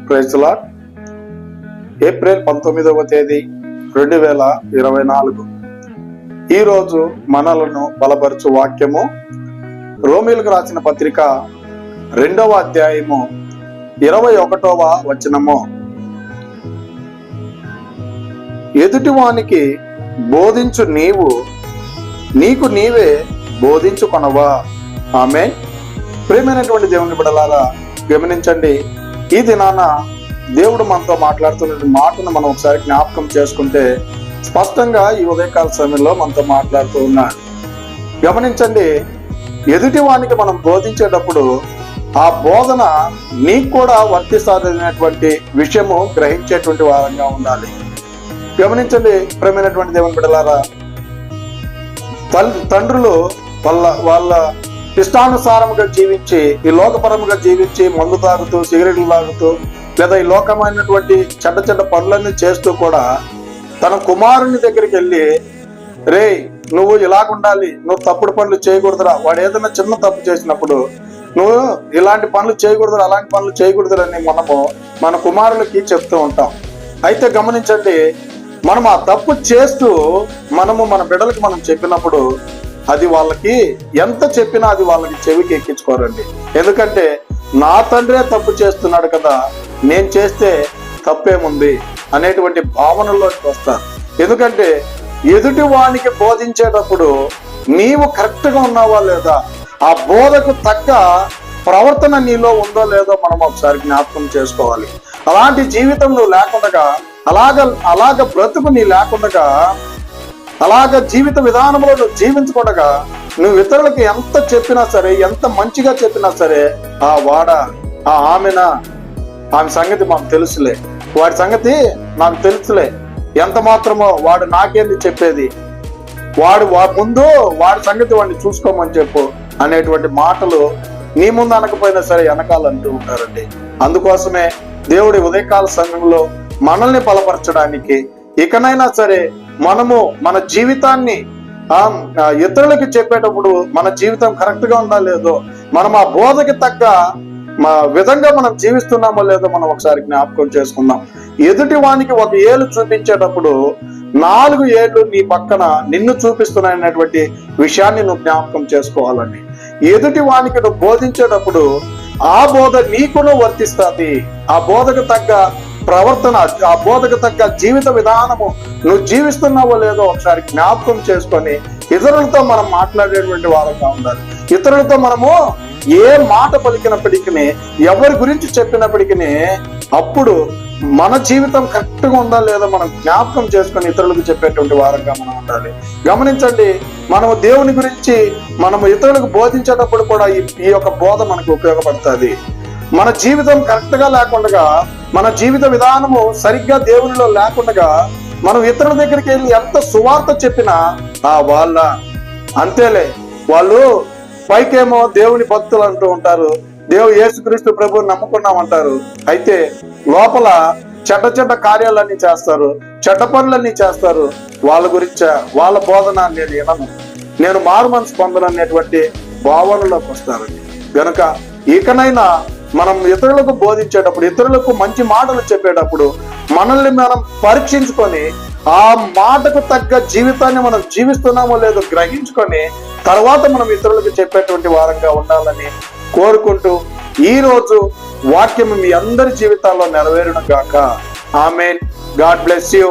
Praise the lord. April 19వ తేదీ 2024. ఈరోజు మనలను బలపరచు వాక్యము రోమీయులకు రాసిన పత్రిక 2వ అధ్యాయము 21వ వచనము. ఎదుటివానికి బోధించు నీవు నీకు నీవే బోధించుకొనవా. ఆమేన్. ప్రియమైనటువంటి దేవుని బిడ్డలారా, గమనించండి. ఈ దినాన దేవుడు మనతో మాట్లాడుతున్న మాటను మనం ఒకసారి జ్ఞాపకం చేసుకుంటే స్పష్టంగా ఈ ఉదయకాల సమయంలో మనతో మాట్లాడుతూ ఉన్నారు. గమనించండి, ఎదుటి వానికి మనం బోధించేటప్పుడు ఆ బోధన నీకు కూడా వర్తిస్తాదనేటువంటి విషయము గ్రహించేటువంటి వారంగా ఉండాలి. గమనించండి ప్రియమైనటువంటి దేవుని బిడ్డలారా, తండ్రులు వాళ్ళ ఇష్టానుసారముగా జీవించి, ఈ లోకపరముగా జీవించి మందు తాగుతూ, సిగరెట్లు తాగుతూ, లేదా ఈ లోకమైనటువంటి చెడ్డ చెడ్డ పనులన్నీ చేస్తూ కూడా తన కుమారుని దగ్గరికి వెళ్ళి, రే నువ్వు ఇలాగుండాలి, నువ్వు తప్పుడు పనులు చేయకూడదురా, వాడు ఏదైనా చిన్న తప్పు చేసినప్పుడు నువ్వు ఇలాంటి పనులు చేయకూడదు, అలాంటి పనులు చేయకూడదురని మనము మన కుమారులకి చెప్తూ ఉంటాం. అయితే గమనించండి, మనం ఆ తప్పు చేస్తూ మనము మన బిడ్డలకు మనం చెప్పినప్పుడు అది వాళ్ళకి ఎంత చెప్పినా అది వాళ్ళకి చెవికి ఎక్కించుకోరండి. ఎందుకంటే నా తండ్రే తప్పు చేస్తున్నాడు కదా, నేను చేస్తే తప్పేముంది అనేటువంటి భావనలోకి వస్తారు. ఎందుకంటే ఎదుటి వానికి బోధించేటప్పుడు నీవు కరెక్ట్ గా ఉన్నావా లేదా, ఆ బోధకు తగ్గ ప్రవర్తన నీలో ఉందో లేదో మనం ఒకసారి జ్ఞాపకం చేసుకోవాలి. అలాంటి జీవితం నువ్వు లేకుండా, అలాగ బ్రతుకు నీ లేకుండా, అలాగ జీవిత విధానంలో నువ్వు జీవించకుండా, నువ్వు ఇతరులకు ఎంత చెప్పినా సరే, ఎంత మంచిగా చెప్పినా సరే, ఆమె సంగతి మాకు తెలుసులే, వాడి సంగతి నాకు తెలుసులే, ఎంత మాత్రమో వాడు నాకేంది చెప్పేది, ముందు వాడి సంగతి వాడిని చూసుకోమని చెప్పు అనేటువంటి మాటలు నీ ముందు అనకపోయినా సరే వెనకాలంటూ ఉంటారండి. అందుకోసమే దేవుడి ఉదయకాల సమయంలో మనల్ని బలపరచడానికి ఇకనైనా సరే మనము మన జీవితాన్ని ఇతరులకి చెప్పేటప్పుడు మన జీవితం కరెక్ట్ గా ఉందా లేదో, మనం ఆ బోధకి తగ్గ విధంగా మనం జీవిస్తున్నామో లేదో మనం ఒకసారి జ్ఞాపకం చేసుకుందాం. ఎదుటి వానికి ఒక ఏలు చూపించేటప్పుడు 4 ఏళ్ళు నీ పక్కన నిన్ను చూపిస్తున్నాయనేటువంటి విషయాన్ని నువ్వు జ్ఞాపకం చేసుకోవాలండి. ఎదుటి వానికి నువ్వు బోధించేటప్పుడు ఆ బోధ నీకును వర్తిస్తుంది. ఆ బోధకు తగ్గ ప్రవర్తన, ఆ బోధకు తగ్గ జీవిత విధానము నువ్వు జీవిస్తున్నావో లేదో ఒకసారి జ్ఞాపకం చేసుకొని ఇతరులతో మనం మాట్లాడేటువంటి వారంగా ఉండాలి. ఇతరులతో మనము ఏ మాట పలికినప్పటికీ, ఎవరి గురించి చెప్పినప్పటికీ, అప్పుడు మన జీవితం కరెక్ట్ గా ఉందా లేదో మనం జ్ఞాపకం చేసుకొని ఇతరులకు చెప్పేటువంటి వారంగా మనం ఉండాలి. గమనించండి, మనము దేవుని గురించి మనము ఇతరులకు బోధించేటప్పుడు కూడా ఈ యొక్క బోధ మనకు ఉపయోగపడుతుంది. మన జీవితం కరెక్ట్ గా లేకుండా, మన జీవిత విధానము సరిగ్గా దేవునిలో లేకుండా మనం ఇతరుల దగ్గరికి వెళ్ళి ఎంత సువార్త చెప్పినా అంతేలే, వాళ్ళు పైకేమో దేవుని భక్తులు అంటూ ఉంటారు, యేసుక్రీస్తు ప్రభువుని నమ్ముకున్నామంటారు, అయితే లోపల చెడ్డ కార్యాలన్నీ చేస్తారు, చెడ్డ పనులన్నీ చేస్తారు. వాళ్ళ గురించి వాళ్ళ బోధన నేను మారు మనసు పొందననేటువంటి భావనలోకి వస్తారు. గనుక ఇకనైనా మనం ఇతరులకు బోధించేటప్పుడు, ఇతరులకు మంచి మాటలు చెప్పేటప్పుడు మనల్ని మనం పరీక్షించుకొని ఆ మాటకు తగ్గ జీవితాన్ని మనం జీవిస్తున్నామో లేదో గ్రహించుకొని తర్వాత మనం ఇతరులకు చెప్పేటువంటి వారంగా ఉండాలని కోరుకుంటూ ఈ రోజు వాక్యం మీ అందరి జీవితాల్లో నెరవేరును గాక. ఆమేన్. God bless you.